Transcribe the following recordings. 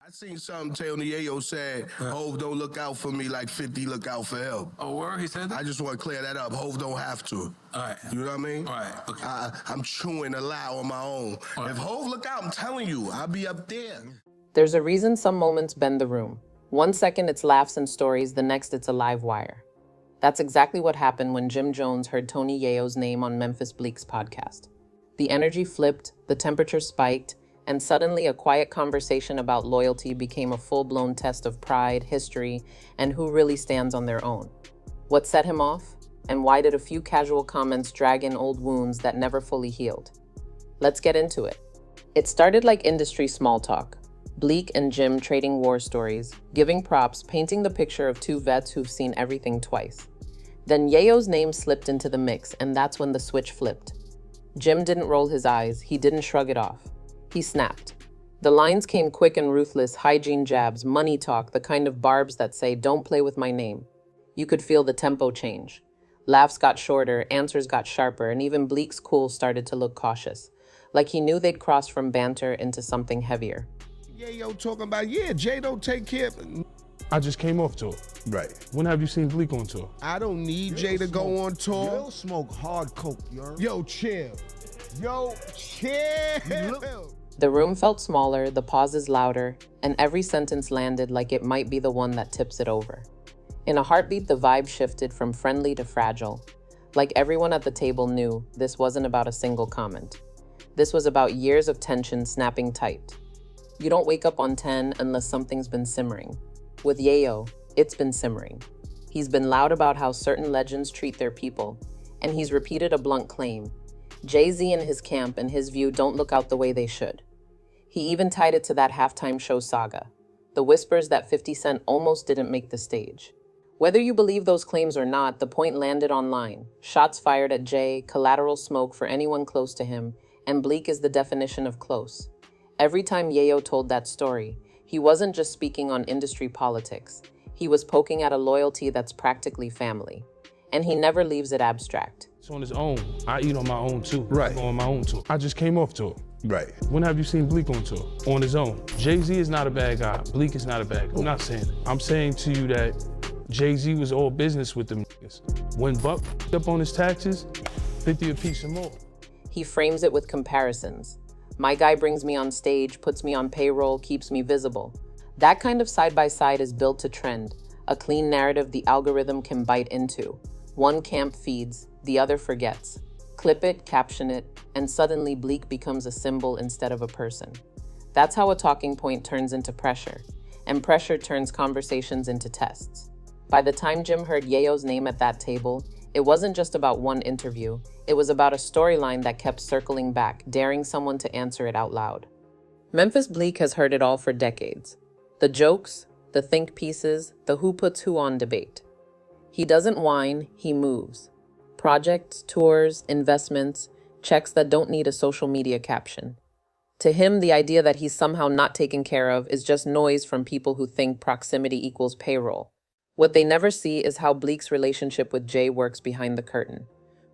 I seen something Tony Yayo said, Hov don't look out for me like 50 look out for him. Oh, word? He said that? I just want to clear that up. Hov don't have to. All right. You know what I mean? All right, okay. I'm chewing a lot on my own. Right. If Hov look out, I'm telling you, I'll be up there. There's a reason some moments bend the room. 1 second it's laughs and stories, the next it's a live wire. That's exactly what happened when Jim Jones heard Tony Yayo's name on Memphis Bleek's podcast. The energy flipped, the temperature spiked, and suddenly a quiet conversation about loyalty became a full-blown test of pride, history, and who really stands on their own. What set him off? And why did a few casual comments drag in old wounds that never fully healed? Let's get into it. It started like industry small talk. Bleek and Jim trading war stories, giving props, painting the picture of two vets who've seen everything twice. Then Yayo's name slipped into the mix, and that's when the switch flipped. Jim didn't roll his eyes, he didn't shrug it off. He snapped. The lines came quick and ruthless, hygiene jabs, money talk, the kind of barbs that say, "Don't play with my name." You could feel the tempo change. Laughs got shorter, answers got sharper, and even Bleek's cool started to look cautious, like he knew they'd crossed from banter into something heavier. Yayo talking about, Jay don't take care of... I just came off tour. Right. When have you seen Bleek on tour? I don't need Jay to go on tour. Yo, smoke hard coke, Yo, chill. Yo, chill. The room felt smaller, the pauses louder, and every sentence landed like it might be the one that tips it over. In a heartbeat, the vibe shifted from friendly to fragile. Like everyone at the table knew, this wasn't about a single comment. This was about years of tension snapping tight. You don't wake up on 10 unless something's been simmering. With Yayo, it's been simmering. He's been loud about how certain legends treat their people, and he's repeated a blunt claim. Jay-Z and his camp and his view don't look out the way they should. He even tied it to that halftime show saga, the whispers that 50 Cent almost didn't make the stage. Whether you believe those claims or not, the point landed online. Shots fired at Jay, collateral smoke for anyone close to him, and Bleek is the definition of close. Every time Yayo told that story, he wasn't just speaking on industry politics. He was poking at a loyalty that's practically family. And he never leaves it abstract. It's on his own. I eat on my own too. Right. I go on my own tour. I just came off tour. Right. When have you seen Bleek on tour? On his own. Jay-Z is not a bad guy. Bleek is not a bad guy. I'm not saying it. I'm saying to you that Jay-Z was all business with them niggas. When Buck up on his taxes, 50 apiece and more. He frames it with comparisons. My guy brings me on stage, puts me on payroll, keeps me visible. That kind of side-by-side is built to trend, a clean narrative the algorithm can bite into. One camp feeds, the other forgets. Clip it, caption it, and suddenly Bleek becomes a symbol instead of a person. That's how a talking point turns into pressure, and pressure turns conversations into tests. By the time Jim heard Yayo's name at that table, it wasn't just about one interview, it was about a storyline that kept circling back, daring someone to answer it out loud. Memphis Bleek has heard it all for decades. The jokes, the think pieces, the who puts who on debate. He doesn't whine, he moves. Projects, tours, investments, checks that don't need a social media caption. To him, the idea that he's somehow not taken care of is just noise from people who think proximity equals payroll. What they never see is how Bleek's relationship with Jay works behind the curtain.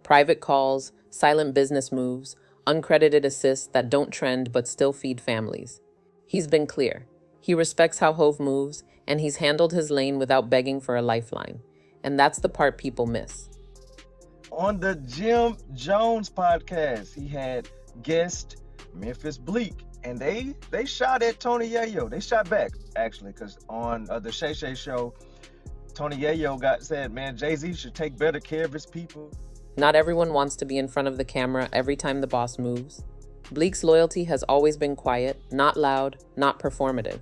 Private calls, silent business moves, uncredited assists that don't trend but still feed families. He's been clear. He respects how Hov moves, and he's handled his lane without begging for a lifeline. And that's the part people miss. On the Jim Jones podcast, he had guest Memphis Bleek, and they shot at Tony Yayo. They shot back, actually, because on the Shay Shay show, Tony Yayo said, man, Jay-Z should take better care of his people. Not everyone wants to be in front of the camera every time the boss moves. Bleek's loyalty has always been quiet, not loud, not performative.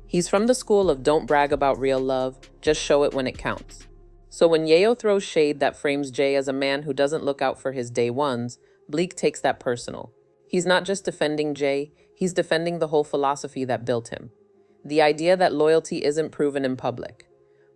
He's from the school of don't brag about real love, just show it when it counts. So when Yayo throws shade that frames Jay as a man who doesn't look out for his day ones, Bleek takes that personal. He's not just defending Jay, he's defending the whole philosophy that built him. The idea that loyalty isn't proven in public.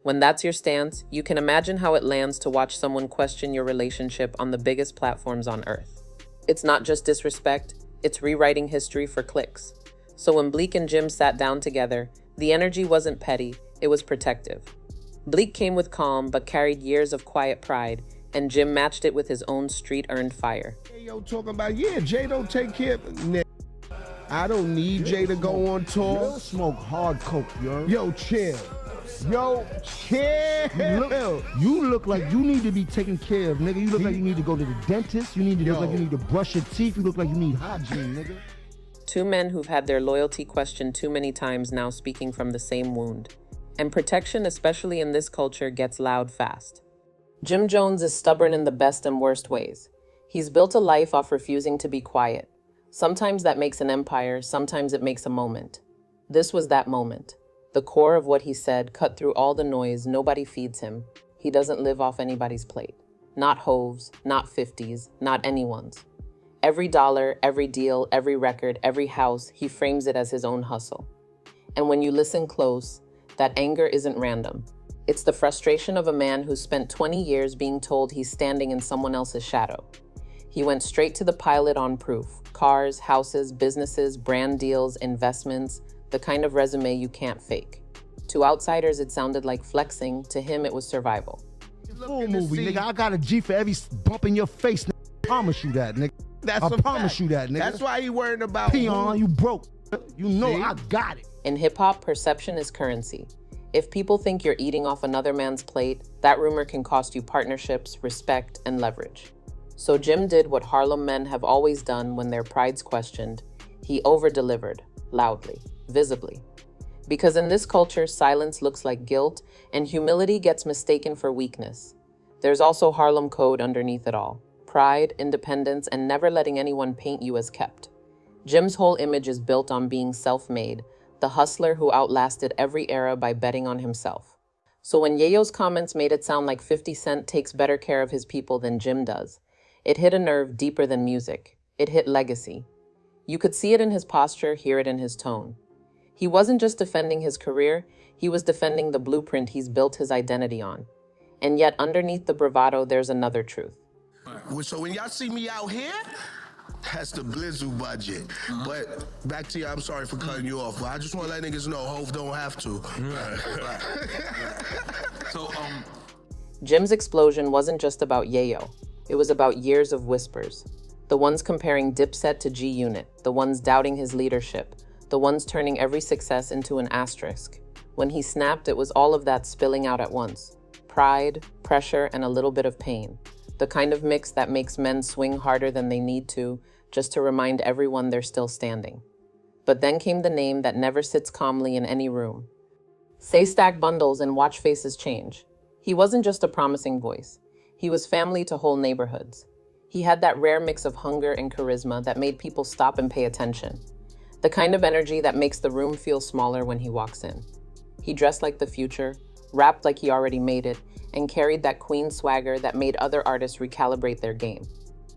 When that's your stance, you can imagine how it lands to watch someone question your relationship on the biggest platforms on earth. It's not just disrespect, it's rewriting history for clicks. So when Bleek and Jim sat down together, the energy wasn't petty, it was protective. Bleek came with calm but carried years of quiet pride, and Jim matched it with his own street-earned fire. Yayo talking about, Jay don't take care of... I don't need Jay to go on You tour. don't smoke hard coke, yo. Yo, chill. Yo, chill. You look like you need to be taken care of, nigga. You look like you need to go to the dentist. You need to look like you need to brush your teeth. You look like you need hygiene, nigga. Two men who've had their loyalty questioned too many times now speaking from the same wound. And protection, especially in this culture, gets loud fast. Jim Jones is stubborn in the best and worst ways. He's built a life off refusing to be quiet. Sometimes that makes an empire, sometimes it makes a moment. This was that moment. The core of what he said cut through all the noise. Nobody feeds him. He doesn't live off anybody's plate. Not Hove's, not 50's, not anyone's. Every dollar, every deal, every record, every house, he frames it as his own hustle. And when you listen close, that anger isn't random. It's the frustration of a man who spent 20 years being told he's standing in someone else's shadow. He went straight to the pilot on proof. Cars, houses, businesses, brand deals, investments, the kind of resume you can't fake. To outsiders, it sounded like flexing. To him, it was survival. Full movie, nigga. I got a G for every bump in your face, nigga. I promise you that, nigga. That's I a promise fact. you that, nigga. That's why he worried about Peon, you broke. You know See? I got it. In hip-hop, perception is currency. If people think you're eating off another man's plate, that rumor can cost you partnerships, respect, and leverage. So Jim did what Harlem men have always done when their pride's questioned. He over-delivered, loudly, visibly. Because in this culture, silence looks like guilt, and humility gets mistaken for weakness. There's also Harlem code underneath it all. Pride, independence, and never letting anyone paint you as kept. Jim's whole image is built on being self-made, the hustler who outlasted every era by betting on himself. So when Yayo's comments made it sound like 50 Cent takes better care of his people than Jim does, it hit a nerve deeper than music. It hit legacy. You could see it in his posture, hear it in his tone. He wasn't just defending his career, he was defending the blueprint he's built his identity on. And yet underneath the bravado, there's another truth. So when y'all see me out here, that's the Blizzle budget. But back to you, I'm sorry for cutting you off, but I just want to let niggas know Hov don't have to. So, Jim's explosion wasn't just about Yayo. It was about years of whispers. The ones comparing Dipset to G-Unit, the ones doubting his leadership, the ones turning every success into an asterisk. When he snapped, it was all of that spilling out at once. Pride, pressure, and a little bit of pain. The kind of mix that makes men swing harder than they need to, just to remind everyone they're still standing. But then came the name that never sits calmly in any room. Say stack bundles and watch faces change. He wasn't just a promising voice. He was family to whole neighborhoods. He had that rare mix of hunger and charisma that made people stop and pay attention. The kind of energy that makes the room feel smaller when he walks in. He dressed like the future, rapped like he already made it, and carried that queen swagger that made other artists recalibrate their game.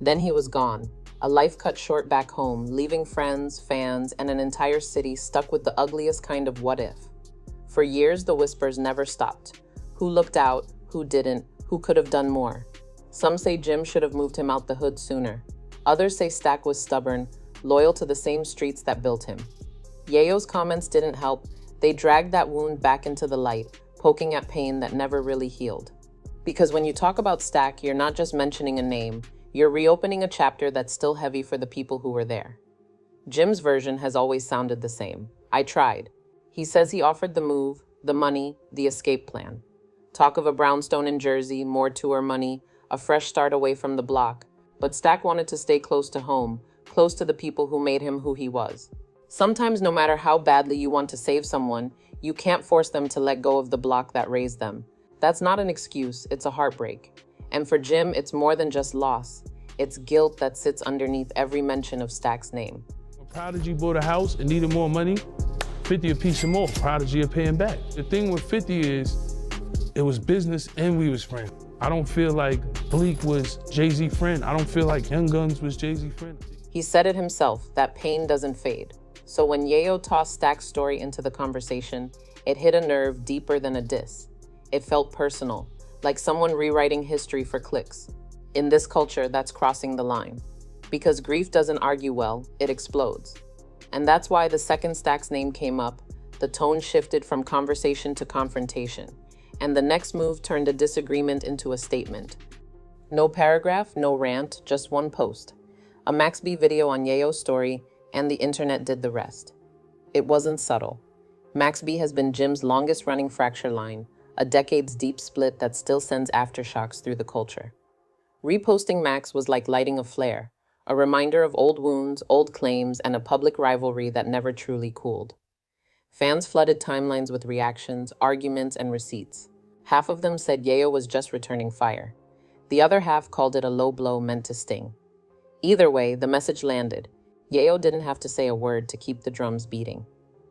Then he was gone, a life cut short back home, leaving friends, fans, and an entire city stuck with the ugliest kind of what if. For years, the whispers never stopped. Who looked out? Who didn't? Who could have done more? Some say Jim should have moved him out the hood sooner. Others say Stack was stubborn, loyal to the same streets that built him. Yayo's comments didn't help. They dragged that wound back into the light, poking at pain that never really healed. Because when you talk about Stack, you're not just mentioning a name, you're reopening a chapter that's still heavy for the people who were there. Jim's version has always sounded the same. I tried. He says he offered the move, the money, the escape plan. Talk of a brownstone in Jersey, more tour money, a fresh start away from the block. But Stack wanted to stay close to home, close to the people who made him who he was. Sometimes no matter how badly you want to save someone, you can't force them to let go of the block that raised them. That's not an excuse, it's a heartbreak. And for Jim, it's more than just loss. It's guilt that sits underneath every mention of Stack's name. Prodigy bought a house and needed more money. 50 a piece or more. Prodigy are paying back. The thing with 50 is, it was business and we was friends. I don't feel like Bleek was Jay-Z friend. I don't feel like Young Guns was Jay-Z friend. He said it himself, that pain doesn't fade. So when Yayo tossed Stack's story into the conversation, it hit a nerve deeper than a diss. It felt personal, like someone rewriting history for clicks. In this culture, that's crossing the line. Because grief doesn't argue well, it explodes. And that's why the second Stack's name came up, the tone shifted from conversation to confrontation. And the next move turned a disagreement into a statement. No paragraph, no rant, just one post. A Max B video on Yayo's story, and the internet did the rest. It wasn't subtle. Max B has been Jim's longest-running fracture line, a decades-deep split that still sends aftershocks through the culture. Reposting Max was like lighting a flare, a reminder of old wounds, old claims, and a public rivalry that never truly cooled. Fans flooded timelines with reactions, arguments, and receipts. Half of them said Yayo was just returning fire. The other half called it a low blow meant to sting. Either way, the message landed. Yayo didn't have to say a word to keep the drums beating.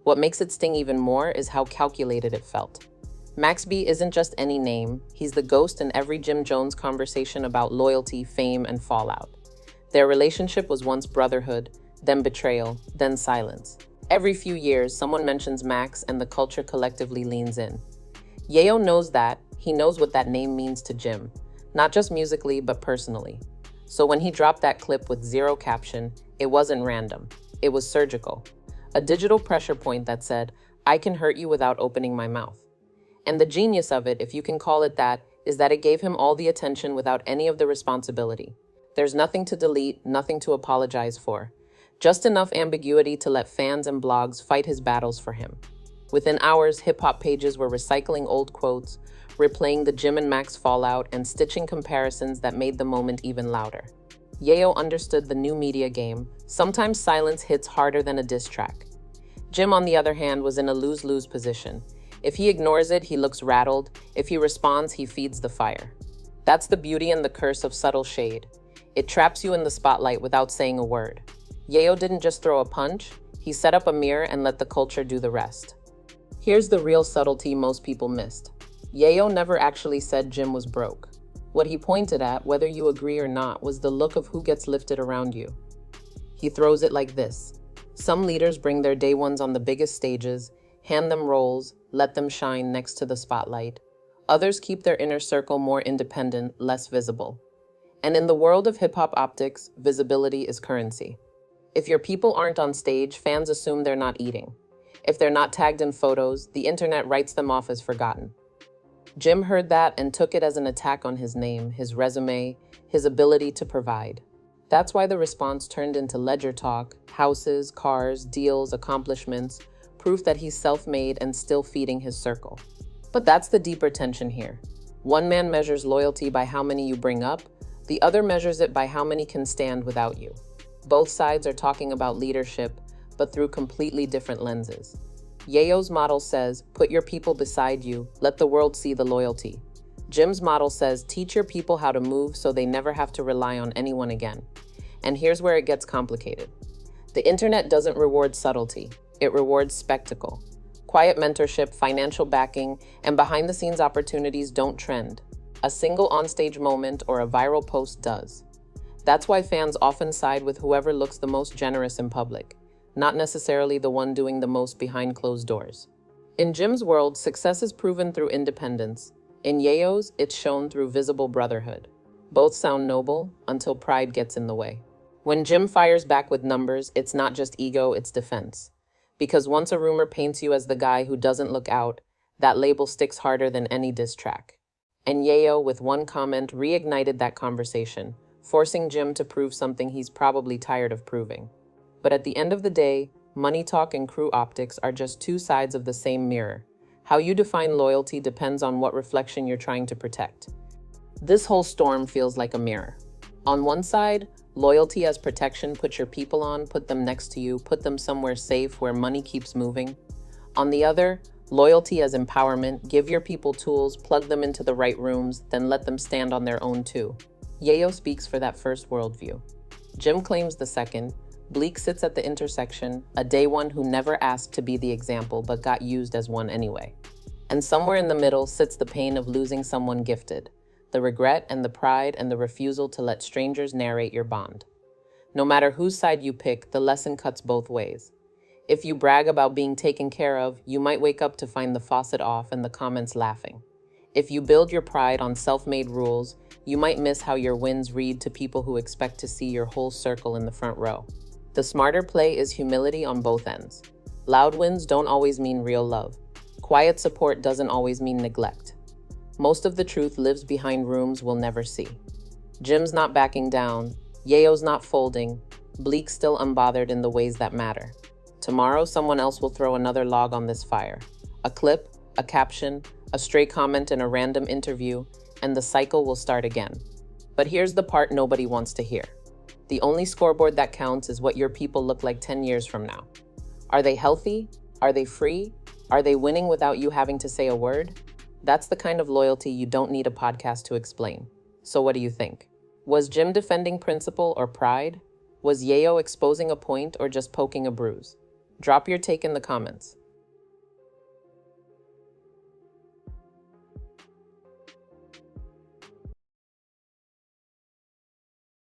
What makes it sting even more is how calculated it felt. Max B isn't just any name, he's the ghost in every Jim Jones conversation about loyalty, fame, and fallout. Their relationship was once brotherhood, then betrayal, then silence. Every few years, someone mentions Max and the culture collectively leans in. Yayo knows that. He knows what that name means to Jim, not just musically, but personally. So when he dropped that clip with zero caption, it wasn't random. It was surgical. A digital pressure point that said, I can hurt you without opening my mouth. And the genius of it, if you can call it that, is that it gave him all the attention without any of the responsibility. There's nothing to delete, nothing to apologize for. Just enough ambiguity to let fans and blogs fight his battles for him. Within hours, hip-hop pages were recycling old quotes, replaying the Jim and Max fallout, and stitching comparisons that made the moment even louder. Yayo understood the new media game. Sometimes silence hits harder than a diss track. Jim, on the other hand, was in a lose-lose position. If he ignores it, he looks rattled. If he responds, he feeds the fire. That's the beauty and the curse of subtle shade. It traps you in the spotlight without saying a word. Yayo didn't just throw a punch, he set up a mirror and let the culture do the rest. Here's the real subtlety most people missed. Yayo never actually said Jim was broke. What he pointed at, whether you agree or not, was the look of who gets lifted around you. He throws it like this. Some leaders bring their day ones on the biggest stages, hand them roles, let them shine next to the spotlight. Others keep their inner circle more independent, less visible. And in the world of hip-hop optics, visibility is currency. If your people aren't on stage, fans assume they're not eating. If they're not tagged in photos, the internet writes them off as forgotten. Jim heard that and took it as an attack on his name, his resume, his ability to provide. That's why the response turned into ledger talk, houses, cars, deals, accomplishments, proof that he's self-made and still feeding his circle. But that's the deeper tension here. One man measures loyalty by how many you bring up, the other measures it by how many can stand without you. Both sides are talking about leadership, but through completely different lenses. Yayo's model says, put your people beside you, let the world see the loyalty. Jim's model says, teach your people how to move so they never have to rely on anyone again. And here's where it gets complicated. The internet doesn't reward subtlety, it rewards spectacle. Quiet mentorship, financial backing, and behind-the-scenes opportunities don't trend. A single onstage moment or a viral post does. That's why fans often side with whoever looks the most generous in public, not necessarily the one doing the most behind closed doors. In Jim's world, success is proven through independence. In Yayo's, it's shown through visible brotherhood. Both sound noble until pride gets in the way. When Jim fires back with numbers, it's not just ego, it's defense. Because once a rumor paints you as the guy who doesn't look out, that label sticks harder than any diss track. And Yayo, with one comment, reignited that conversation, forcing Jim to prove something he's probably tired of proving. But at the end of the day, money talk and crew optics are just two sides of the same mirror. How you define loyalty depends on what reflection you're trying to protect. This whole storm feels like a mirror. On one side, loyalty as protection, put your people on, put them next to you, put them somewhere safe where money keeps moving. On the other, loyalty as empowerment, give your people tools, plug them into the right rooms, then let them stand on their own too. Yayo speaks for that first worldview. Jim claims the second. Bleek sits at the intersection, a day one who never asked to be the example but got used as one anyway. And somewhere in the middle sits the pain of losing someone gifted, the regret and the pride and the refusal to let strangers narrate your bond. No matter whose side you pick, the lesson cuts both ways. If you brag about being taken care of, you might wake up to find the faucet off and the comments laughing. If you build your pride on self-made rules, you might miss how your wins read to people who expect to see your whole circle in the front row. The smarter play is humility on both ends. Loud wins don't always mean real love. Quiet support doesn't always mean neglect. Most of the truth lives behind rooms we'll never see. Jim's not backing down. Yayo's not folding. Bleak still unbothered in the ways that matter. Tomorrow, someone else will throw another log on this fire. A clip, a caption, a stray comment in a random interview, and the cycle will start again. But here's the part nobody wants to hear. The only scoreboard that counts is what your people look like 10 years from now. Are they healthy? Are they free? Are they winning without you having to say a word? That's the kind of loyalty you don't need a podcast to explain. So what do you think? Was Jim defending principle or pride? Was Yayo exposing a point or just poking a bruise? Drop your take in the comments.